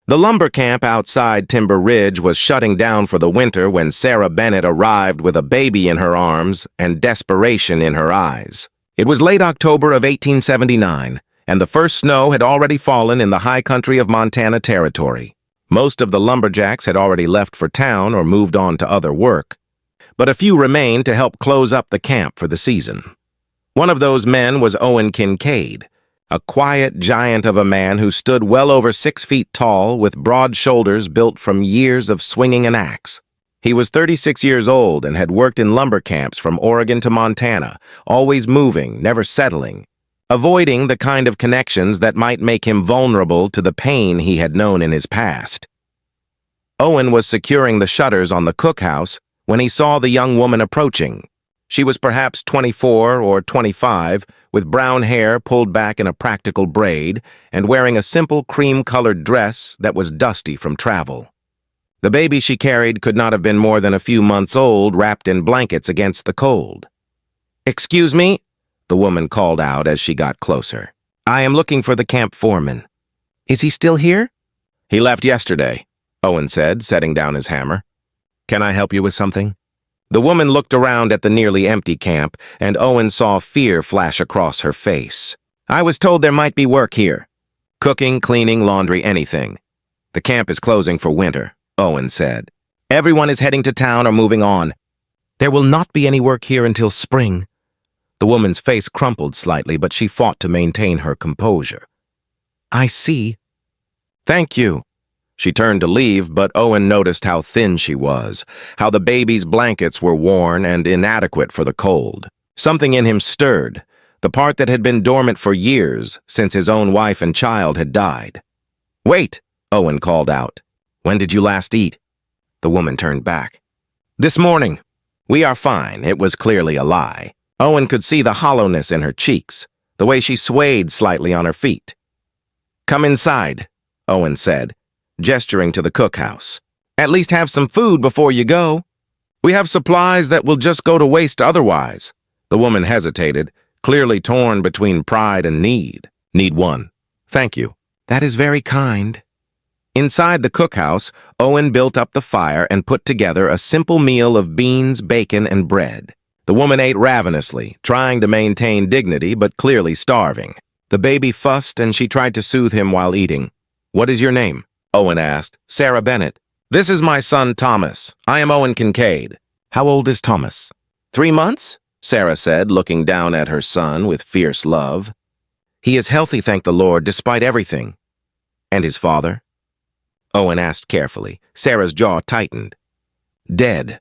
The lumber camp outside Timber Ridge was shutting down for the winter when Sarah Bennett arrived with a baby in her arms and desperation in her eyes. It was late October of 1879, and the first snow had already fallen in the high country of Montana Territory. Most of the lumberjacks had already left for town or moved on to other work, but a few remained to help close up the camp for the season. One of those men was Owen Kincaid, a quiet giant of a man who stood well over 6 feet tall with broad shoulders built from years of swinging an axe. He was 36 years old and had worked in lumber camps from Oregon to Montana, always moving, never settling, avoiding the kind of connections that might make him vulnerable to the pain he had known in his past. Owen was securing the shutters on the cookhouse when he saw the young woman approaching. She was perhaps 24 or 25, with brown hair pulled back in a practical braid and wearing a simple cream-colored dress that was dusty from travel. The baby she carried could not have been more than a few months old, wrapped in blankets against the cold. "Excuse me?" the woman called out as she got closer. "I am looking for the camp foreman. Is he still here?" "He left yesterday," Owen said, setting down his hammer. "Can I help you with something?" The woman looked around at the nearly empty camp, and Owen saw fear flash across her face. "I was told there might be work here. Cooking, cleaning, laundry, anything. The camp is closing for winter," Owen said. "Everyone is heading to town or moving on. There will not be any work here until spring." The woman's face crumpled slightly, but she fought to maintain her composure. "I see. Thank you." She turned to leave, but Owen noticed how thin she was, how the baby's blankets were worn and inadequate for the cold. Something in him stirred, the part that had been dormant for years since his own wife and child had died. "Wait," Owen called out. "When did you last eat?" The woman turned back. "This morning. We are fine." It was clearly a lie. Owen could see the hollowness in her cheeks, the way she swayed slightly on her feet. "Come inside," Owen said, gesturing to the cookhouse. "At least have some food before you go. We have supplies that will just go to waste otherwise." The woman hesitated, clearly torn between pride and need. "Need one. Thank you." "That is very kind." Inside the cookhouse, Owen built up the fire and put together a simple meal of beans, bacon, and bread. The woman ate ravenously, trying to maintain dignity but clearly starving. The baby fussed and she tried to soothe him while eating. "What is your name?" Owen asked. "Sarah Bennett." "This is my son Thomas. I am Owen Kincaid." "How old is Thomas?" 3 months, Sarah said, looking down at her son with fierce love. "He is healthy, thank the Lord, despite everything." "And his father?" Owen asked carefully. Sarah's jaw tightened. "Dead.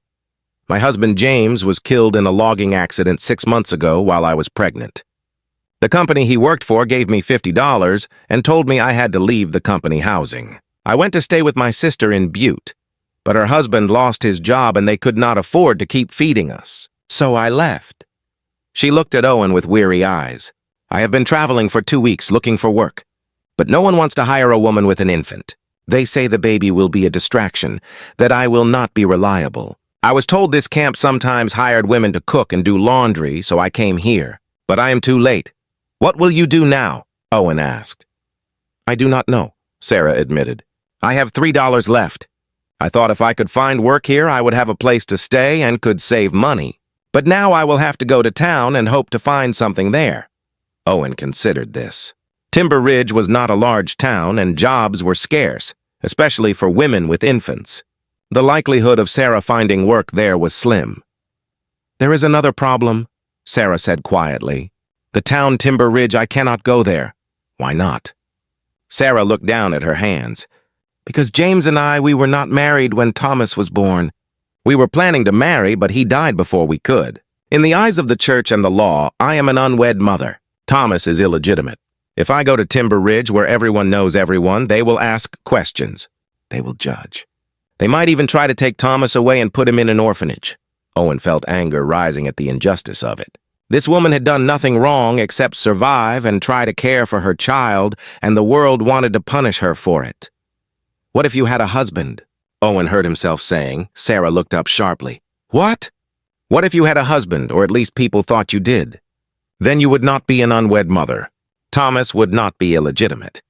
My husband James was killed in a logging accident 6 months ago while I was pregnant. The company he worked for gave me $50 and told me I had to leave the company housing. I went to stay with my sister in Butte, but her husband lost his job and they could not afford to keep feeding us. So I left." She looked at Owen with weary eyes. "I have been traveling for 2 weeks looking for work, but no one wants to hire a woman with an infant. They say the baby will be a distraction, that I will not be reliable. I was told this camp sometimes hired women to cook and do laundry, so I came here. But I am too late. What will you do now?" Owen asked. "I do not know," Sarah admitted. "I have $3 left. I thought if I could find work here, I would have a place to stay and could save money. But now I will have to go to town and hope to find something there." Owen considered this. Timber Ridge was not a large town and jobs were scarce, especially for women with infants. The likelihood of Sarah finding work there was slim. "There is another problem," Sarah said quietly. "The town Timber Ridge, I cannot go there." "Why not?" Sarah looked down at her hands. "Because James and we were not married when Thomas was born. We were planning to marry, but he died before we could. In the eyes of the church and the law, I am an unwed mother. Thomas is illegitimate. If I go to Timber Ridge, where everyone knows everyone, they will ask questions. They will judge. They might even try to take Thomas away and put him in an orphanage." Owen felt anger rising at the injustice of it. This woman had done nothing wrong except survive and try to care for her child, and the world wanted to punish her for it. "What if you had a husband?" Owen heard himself saying. Sarah looked up sharply. "What?" "What if you had a husband, or at least people thought you did? Then you would not be an unwed mother. Thomas would not be illegitimate.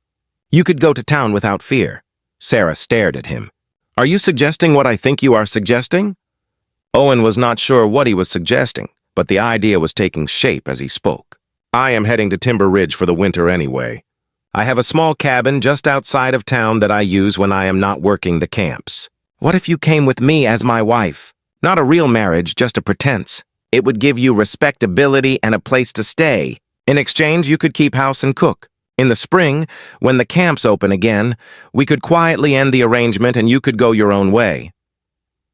You could go to town without fear. Sarah stared at him. Are you suggesting what I think you are suggesting? Owen was not sure what he was suggesting, but the idea was taking shape as he spoke. I am heading to Timber Ridge for the winter anyway. I have a small cabin just outside of town that I use when I am not working the camps. What if you came with me as my wife? Not a real marriage, just a pretense. It would give you respectability and a place to stay. In exchange, you could keep house and cook. In the spring, when the camps open again, we could quietly end the arrangement and you could go your own way.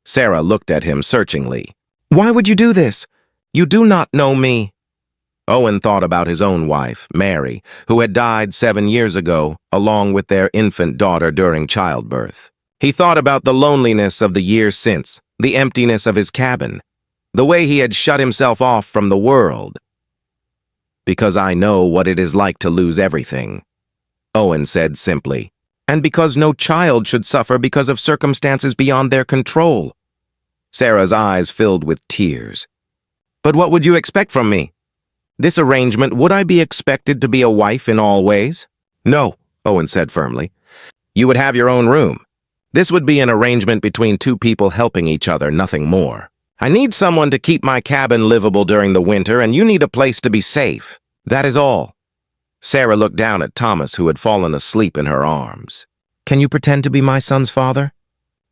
Sarah looked at him searchingly. Why would you do this? You do not know me. Owen thought about his own wife, Mary, who had died 7 years ago, along with their infant daughter during childbirth. He thought about the loneliness of the years since, the emptiness of his cabin, the way he had shut himself off from the world. Because I know what it is like to lose everything, Owen said simply, and because no child should suffer because of circumstances beyond their control. Sarah's eyes filled with tears. But what would you expect from me? This arrangement, would I be expected to be a wife in all ways? No, Owen said firmly. You would have your own room. This would be an arrangement between two people helping each other, nothing more. I need someone to keep my cabin livable during the winter, and you need a place to be safe. That is all. Sarah looked down at Thomas, who had fallen asleep in her arms. Can you pretend to be my son's father?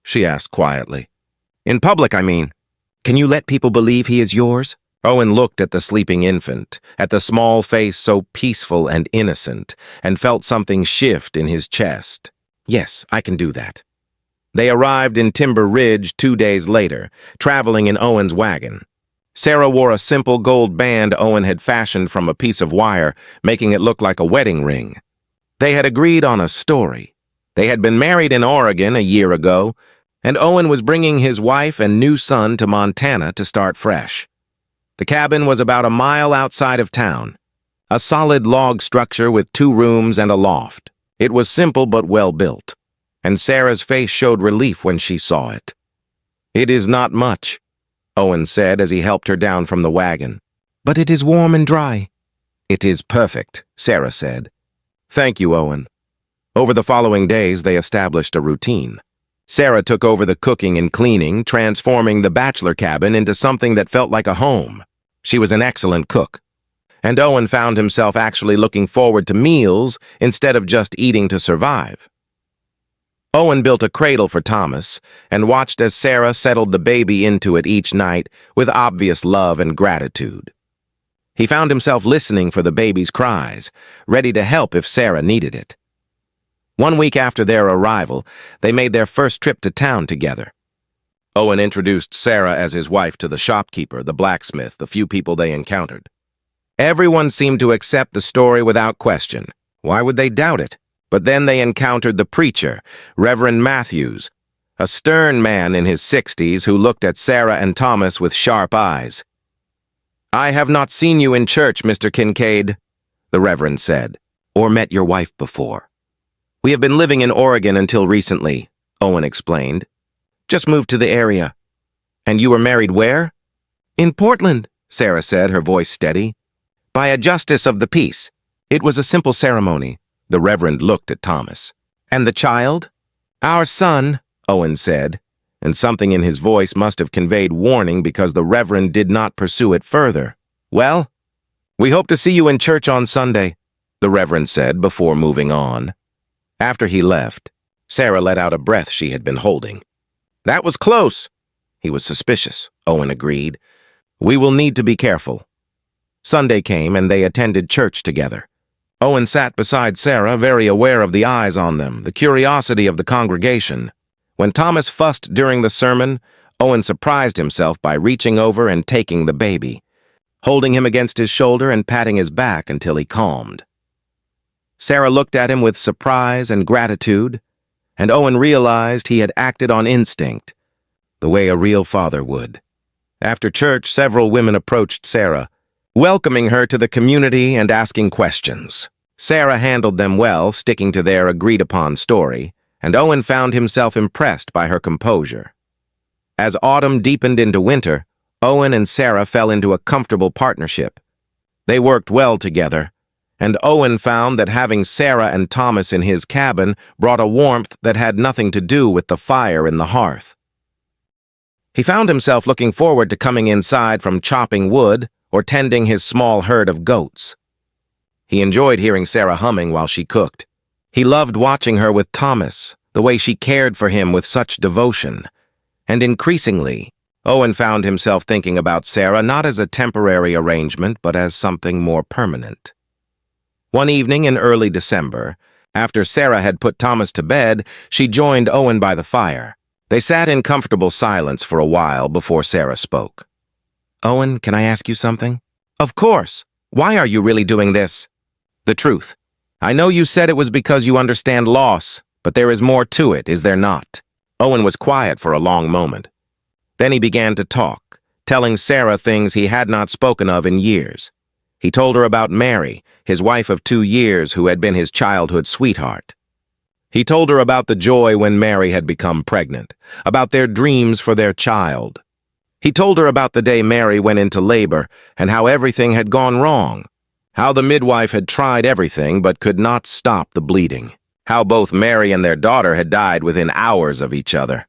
She asked quietly. In public, I mean. Can you let people believe he is yours? Owen looked at the sleeping infant, at the small face so peaceful and innocent, and felt something shift in his chest. Yes, I can do that. They arrived in Timber Ridge 2 days later, traveling in Owen's wagon. Sarah wore a simple gold band Owen had fashioned from a piece of wire, making it look like a wedding ring. They had agreed on a story. They had been married in Oregon a year ago, and Owen was bringing his wife and new son to Montana to start fresh. The cabin was about a mile outside of town, a solid log structure with 2 rooms and a loft. It was simple but well built, and Sarah's face showed relief when she saw it. It is not much, Owen said as he helped her down from the wagon. But it is warm and dry. It is perfect, Sarah said. Thank you, Owen. Over the following days, they established a routine. Sarah took over the cooking and cleaning, transforming the bachelor cabin into something that felt like a home. She was an excellent cook, and Owen found himself actually looking forward to meals instead of just eating to survive. Owen built a cradle for Thomas and watched as Sarah settled the baby into it each night with obvious love and gratitude. He found himself listening for the baby's cries, ready to help if Sarah needed it. 1 week after their arrival, they made their first trip to town together. Owen introduced Sarah as his wife to the shopkeeper, the blacksmith, the few people they encountered. Everyone seemed to accept the story without question. Why would they doubt it? But then they encountered the preacher, Reverend Matthews, a stern man in his 60s who looked at Sarah and Thomas with sharp eyes. I have not seen you in church, Mr. Kincaid, the Reverend said, or met your wife before. We have been living in Oregon until recently, Owen explained. Just moved to the area. And you were married where? In Portland, Sarah said, her voice steady. By a justice of the peace. It was a simple ceremony. The Reverend looked at Thomas. And the child? Our son, Owen said, and something in his voice must have conveyed warning because the Reverend did not pursue it further. Well, we hope to see you in church on Sunday, the Reverend said before moving on. After he left, Sarah let out a breath she had been holding. That was close. He was suspicious, Owen agreed. We will need to be careful. Sunday came and they attended church together. Owen sat beside Sarah, very aware of the eyes on them, the curiosity of the congregation. When Thomas fussed during the sermon, Owen surprised himself by reaching over and taking the baby, holding him against his shoulder and patting his back until he calmed. Sarah looked at him with surprise and gratitude, and Owen realized he had acted on instinct, the way a real father would. After church, several women approached Sarah, welcoming her to the community and asking questions. Sarah handled them well, sticking to their agreed-upon story, and Owen found himself impressed by her composure. As autumn deepened into winter, Owen and Sarah fell into a comfortable partnership. They worked well together, and Owen found that having Sarah and Thomas in his cabin brought a warmth that had nothing to do with the fire in the hearth. He found himself looking forward to coming inside from chopping wood or tending his small herd of goats. He enjoyed hearing Sarah humming while she cooked. He loved watching her with Thomas, the way she cared for him with such devotion. And increasingly, Owen found himself thinking about Sarah not as a temporary arrangement, but as something more permanent. One evening in early December, after Sarah had put Thomas to bed, she joined Owen by the fire. They sat in comfortable silence for a while before Sarah spoke. "Owen, can I ask you something?" "Of course. Why are you really doing this?" "The truth. I know you said it was because you understand loss, but there is more to it, is there not?" Owen was quiet for a long moment. Then he began to talk, telling Sarah things he had not spoken of in years. He told her about Mary, his wife of 2 years who had been his childhood sweetheart. He told her about the joy when Mary had become pregnant, about their dreams for their child. He told her about the day Mary went into labor and how everything had gone wrong, how the midwife had tried everything but could not stop the bleeding, how both Mary and their daughter had died within hours of each other.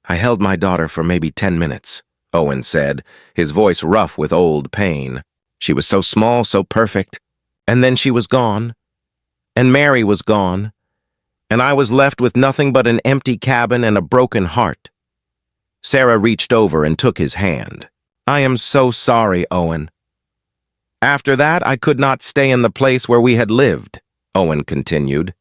"I held my daughter for maybe 10 minutes, Owen said, his voice rough with old pain. "She was so small, so perfect. And then she was gone. And Mary was gone. And I was left with nothing but an empty cabin and a broken heart." Sarah reached over and took his hand. "I am so sorry, Owen." "After that, I could not stay in the place where we had lived," Owen continued.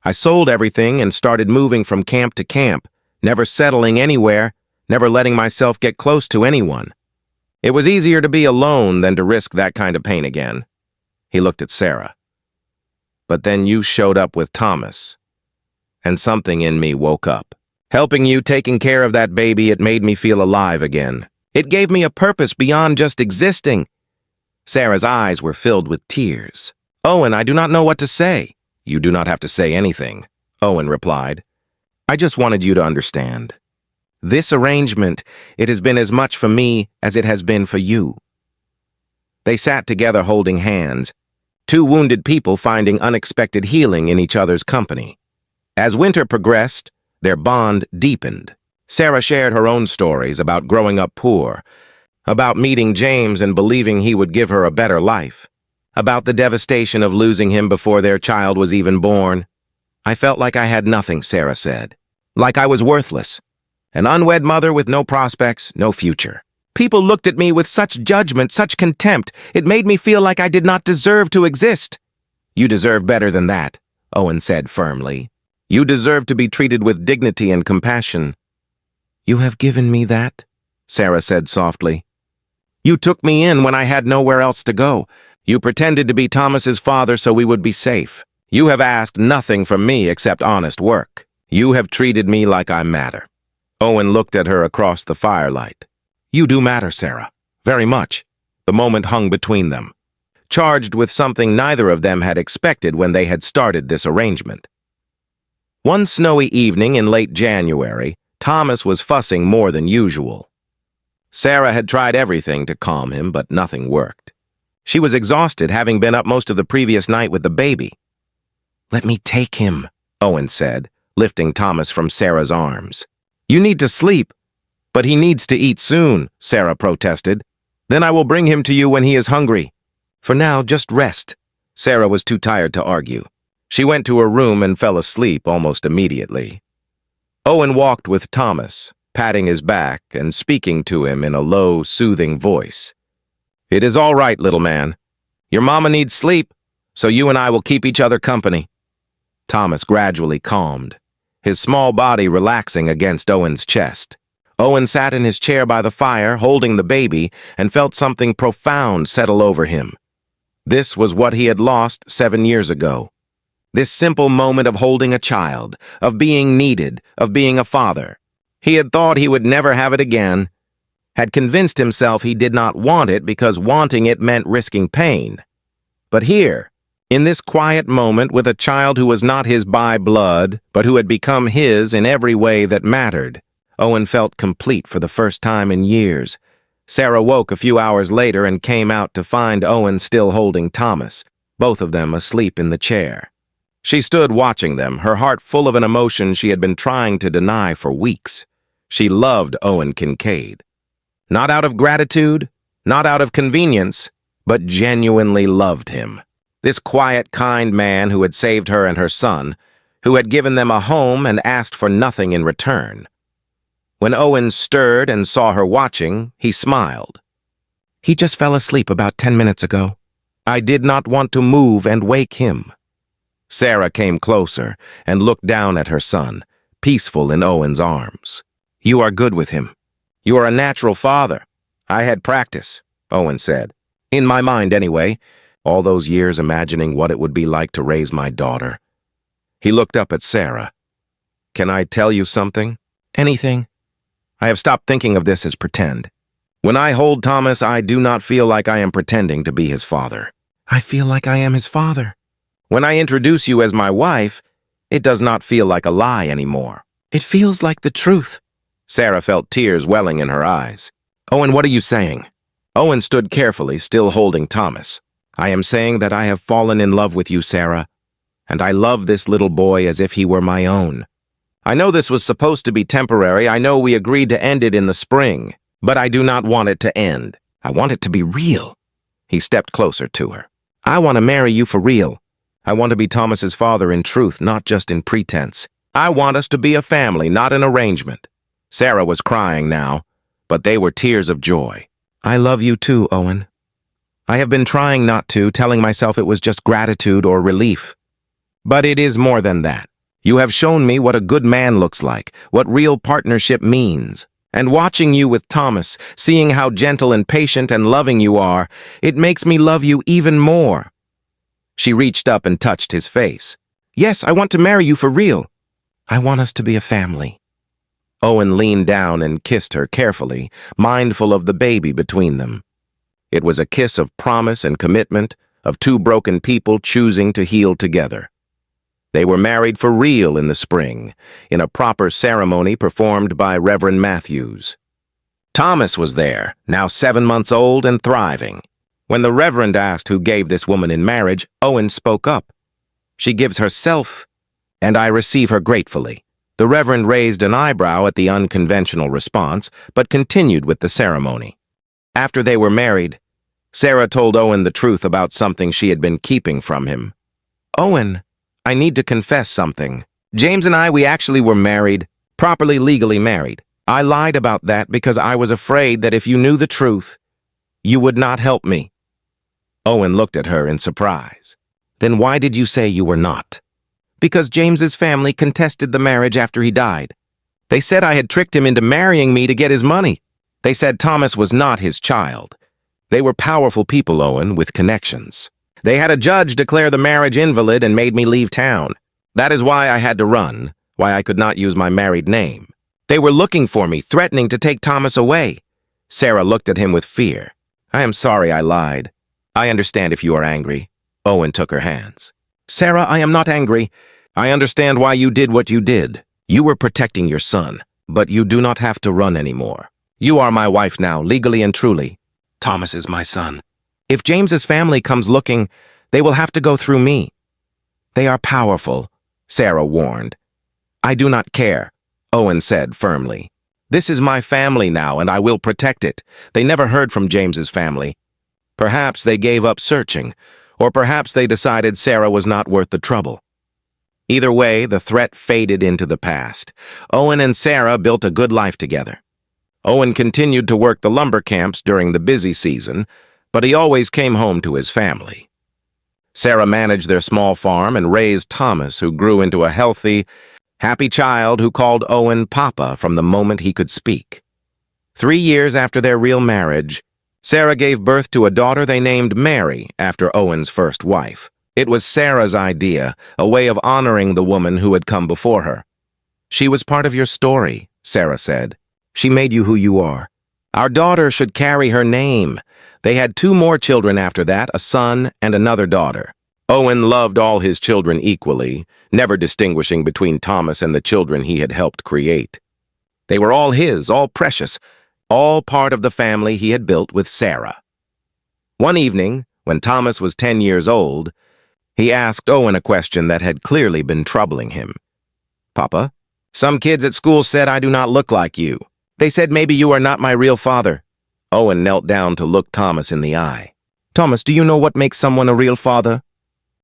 "I sold everything and started moving from camp to camp, never settling anywhere, never letting myself get close to anyone. It was easier to be alone than to risk that kind of pain again." He looked at Sarah. "But then you showed up with Thomas, and something in me woke up. Helping you, taking care of that baby, it made me feel alive again. It gave me a purpose beyond just existing." Sarah's eyes were filled with tears. "Owen, I do not know what to say." "You do not have to say anything," Owen replied. "I just wanted you to understand. This arrangement, it has been as much for me as it has been for you." They sat together holding hands, 2 wounded people finding unexpected healing in each other's company. As winter progressed, their bond deepened. Sarah shared her own stories about growing up poor, about meeting James and believing he would give her a better life, about the devastation of losing him before their child was even born. "I felt like I had nothing," Sarah said. "Like I was worthless. An unwed mother with no prospects, no future. People looked at me with such judgment, such contempt. It made me feel like I did not deserve to exist." "You deserve better than that," Owen said firmly. "You deserve to be treated with dignity and compassion." "You have given me that," Sarah said softly. "You took me in when I had nowhere else to go. You pretended to be Thomas's father so we would be safe. You have asked nothing from me except honest work. You have treated me like I matter." Owen looked at her across the firelight. "You do matter, Sarah. Very much." The moment hung between them, charged with something neither of them had expected when they had started this arrangement. One snowy evening in late January, Thomas was fussing more than usual. Sarah had tried everything to calm him, but nothing worked. She was exhausted, having been up most of the previous night with the baby. "Let me take him," Owen said, lifting Thomas from Sarah's arms. "You need to sleep." "But he needs to eat soon," Sarah protested. "Then I will bring him to you when he is hungry. For now, just rest." Sarah was too tired to argue. She went to her room and fell asleep almost immediately. Owen walked with Thomas, patting his back and speaking to him in a low, soothing voice. "It is all right, little man. Your mama needs sleep, so you and I will keep each other company." Thomas gradually calmed, his small body relaxing against Owen's chest. Owen sat in his chair by the fire, holding the baby, and felt something profound settle over him. This was what he had lost 7 years ago. This simple moment of holding a child, of being needed, of being a father. He had thought he would never have it again, had convinced himself he did not want it because wanting it meant risking pain. But here, in this quiet moment with a child who was not his by blood, but who had become his in every way that mattered, Owen felt complete for the first time in years. Sarah woke a few hours later and came out to find Owen still holding Thomas. both of them asleep in the chair. She stood watching them, her heart full of an emotion she had been trying to deny for weeks. She loved Owen Kincaid. Not out of gratitude, not out of convenience, but genuinely loved him. This quiet, kind man who had saved her and her son, who had given them a home and asked for nothing in return. When Owen stirred and saw her watching, he smiled. "He just fell asleep about 10 minutes ago. I did not want to move and wake him." Sarah came closer and looked down at her son, peaceful in Owen's arms. "You are good with him. You are a natural father." "I had practice," Owen said. "In my mind, anyway. All those years imagining what it would be like to raise my daughter." He looked up at Sarah. "Can I tell you something?" "Anything." "I have stopped thinking of this as pretend. When I hold Thomas, I do not feel like I am pretending to be his father." "I feel like I am his father." "When I introduce you as my wife, it does not feel like a lie anymore." "It feels like the truth." Sarah felt tears welling in her eyes. "Owen, what are you saying?" Owen stood carefully, still holding Thomas. "I am saying that I have fallen in love with you, Sarah, and I love this little boy as if he were my own. I know this was supposed to be temporary. I know we agreed to end it in the spring, but I do not want it to end. I want it to be real." He stepped closer to her. "I want to marry you for real. I want to be Thomas's father in truth, not just in pretense. I want us to be a family, not an arrangement." Sarah was crying now, but they were tears of joy. "I love you too, Owen. I have been trying not to, telling myself it was just gratitude or relief. But it is more than that. You have shown me what a good man looks like, what real partnership means. And watching you with Thomas, seeing how gentle and patient and loving you are, it makes me love you even more." She reached up and touched his face. "Yes, I want to marry you for real. I want us to be a family." Owen leaned down and kissed her carefully, mindful of the baby between them. It was a kiss of promise and commitment, of two broken people choosing to heal together. They were married for real in the spring, in a proper ceremony performed by Reverend Matthews. Thomas was there, now 7 months old and thriving. When the Reverend asked who gave this woman in marriage, Owen spoke up. "She gives herself, and I receive her gratefully." The Reverend raised an eyebrow at the unconventional response, but continued with the ceremony. After they were married, Sarah told Owen the truth about something she had been keeping from him. "Owen, I need to confess something. James and I, we actually were married, properly legally married. I lied about that because I was afraid that if you knew the truth, you would not help me." Owen looked at her in surprise. "Then why did you say you were not?" "Because James's family contested the marriage after he died. They said I had tricked him into marrying me to get his money. They said Thomas was not his child. They were powerful people, Owen, with connections. They had a judge declare the marriage invalid and made me leave town. That is why I had to run, why I could not use my married name. They were looking for me, threatening to take Thomas away." Sarah looked at him with fear. "I am sorry I lied. I understand if you are angry." Owen took her hands. "Sarah, I am not angry. I understand why you did what you did. You were protecting your son, but you do not have to run anymore. You are my wife now, legally and truly. Thomas is my son. If James's family comes looking, they will have to go through me." "They are powerful," Sarah warned. "I do not care," Owen said firmly. "This is my family now, and I will protect it. They never heard from James's family. Perhaps they gave up searching, or perhaps they decided Sarah was not worth the trouble." Either way, the threat faded into the past. Owen and Sarah built a good life together. Owen continued to work the lumber camps during the busy season, but he always came home to his family. Sarah managed their small farm and raised Thomas, who grew into a healthy, happy child who called Owen Papa from the moment he could speak. 3 years after their real marriage, Sarah gave birth to a daughter they named Mary after Owen's first wife. It was Sarah's idea, a way of honoring the woman who had come before her. "She was part of your story," Sarah said. "She made you who you are. Our daughter should carry her name." They had 2 more children after that, a son and another daughter. Owen loved all his children equally, never distinguishing between Thomas and the children he had helped create. They were all his, all precious, all part of the family he had built with Sarah. One evening, when Thomas was 10 years old, He asked Owen a question that had clearly been troubling him. "Papa, some kids at school said I do not look like you. They said maybe you are not my real father." Owen knelt down to look Thomas in the eye. "Thomas, do you know what makes someone a real father?"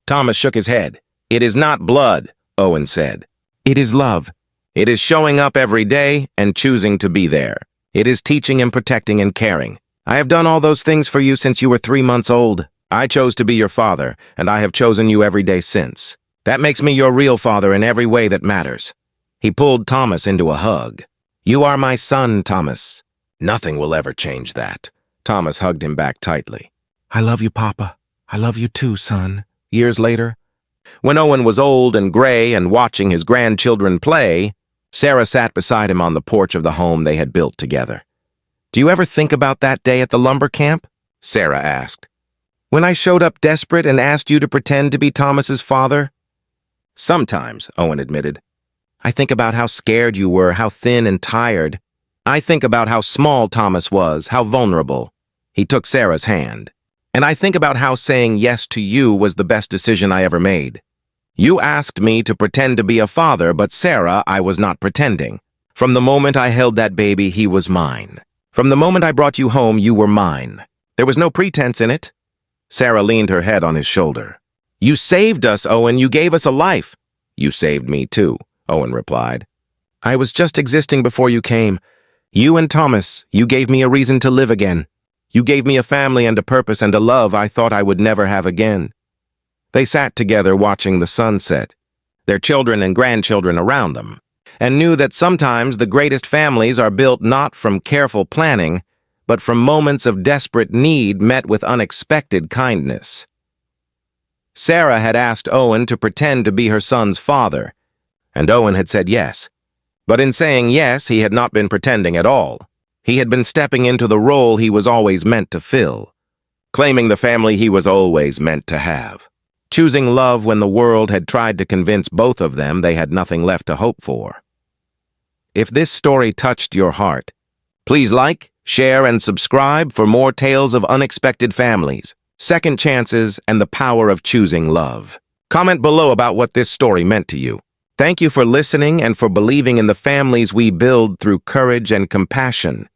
Thomas shook his head. "It is not blood," Owen said. "It is love. It is showing up every day and choosing to be there. It is teaching and protecting and caring. I have done all those things for you since you were 3 months old. I chose to be your father, and I have chosen you every day since. That makes me your real father in every way that matters." He pulled Thomas into a hug. "You are my son, Thomas. Nothing will ever change that." Thomas hugged him back tightly. "I love you, Papa. I love you too, son." Years later, when Owen was old and gray and watching his grandchildren play, Sarah sat beside him on the porch of the home they had built together. "Do you ever think about that day at the lumber camp?" Sarah asked. "When I showed up desperate and asked you to pretend to be Thomas's father?" "Sometimes," Owen admitted. "I think about how scared you were, how thin and tired. I think about how small Thomas was, how vulnerable." He took Sarah's hand. "And I think about how saying yes to you was the best decision I ever made. You asked me to pretend to be a father, but Sarah, I was not pretending. From the moment I held that baby, he was mine. From the moment I brought you home, you were mine. There was no pretense in it." Sarah leaned her head on his shoulder. "You saved us, Owen. You gave us a life." "You saved me too," Owen replied. "I was just existing before you came. You and Thomas, you gave me a reason to live again. You gave me a family and a purpose and a love I thought I would never have again." They sat together watching the sunset, their children and grandchildren around them, and knew that sometimes the greatest families are built not from careful planning, but from moments of desperate need met with unexpected kindness. Sarah had asked Owen to pretend to be her son's father, and Owen had said yes. But in saying yes, he had not been pretending at all. He had been stepping into the role he was always meant to fill, claiming the family he was always meant to have, choosing love when the world had tried to convince both of them they had nothing left to hope for. If this story touched your heart, please like, share, and subscribe for more tales of unexpected families, second chances, and the power of choosing love. Comment below about what this story meant to you. Thank you for listening and for believing in the families we build through courage and compassion.